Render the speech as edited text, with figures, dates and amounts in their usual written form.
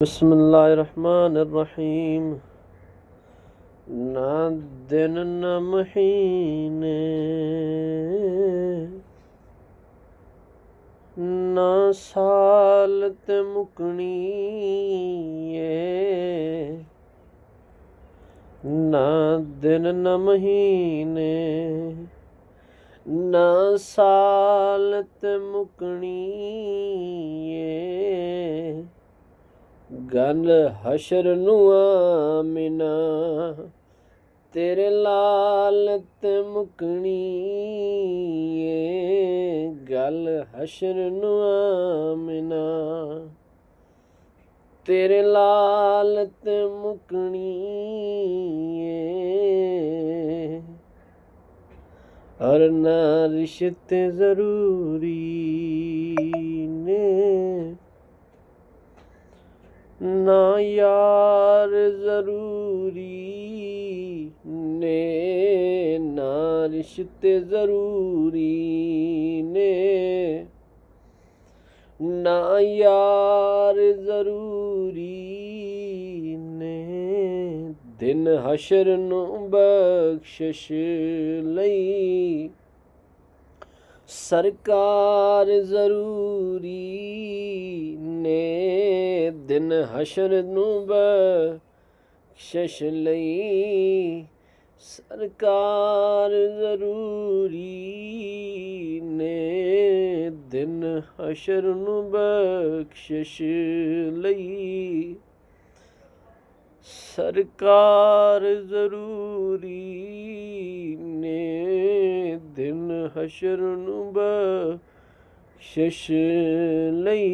बिस्मिल्लाहिर्रहमानिर्रहीम। ना दिन न महीने, ना साल ते मुकनी ए। ना दिन न महीने, ना साल ते मुकनी ए। गल हशर नूं आमिना तेरे लाल ते मुकनी ए। गल हशर नूं आमिना तेरे लाल ते मुकनी ए। और ना रिश्ते ज़रूरी ने, ना यार ज़रूरी ने, ना रिश्ते ज़रूरी ने, ना यार ज़रूरी ने। दिन हशर नूं बख्शिश लई सरकार ज़रूरी ने। दिन हशर नूं बख्शिश लई सरकार ज़रूरी ने। दिन हशर नूं बख्शिश लई सरकार ज़रूरी ने। दिन हशर नूं बख्शिश लई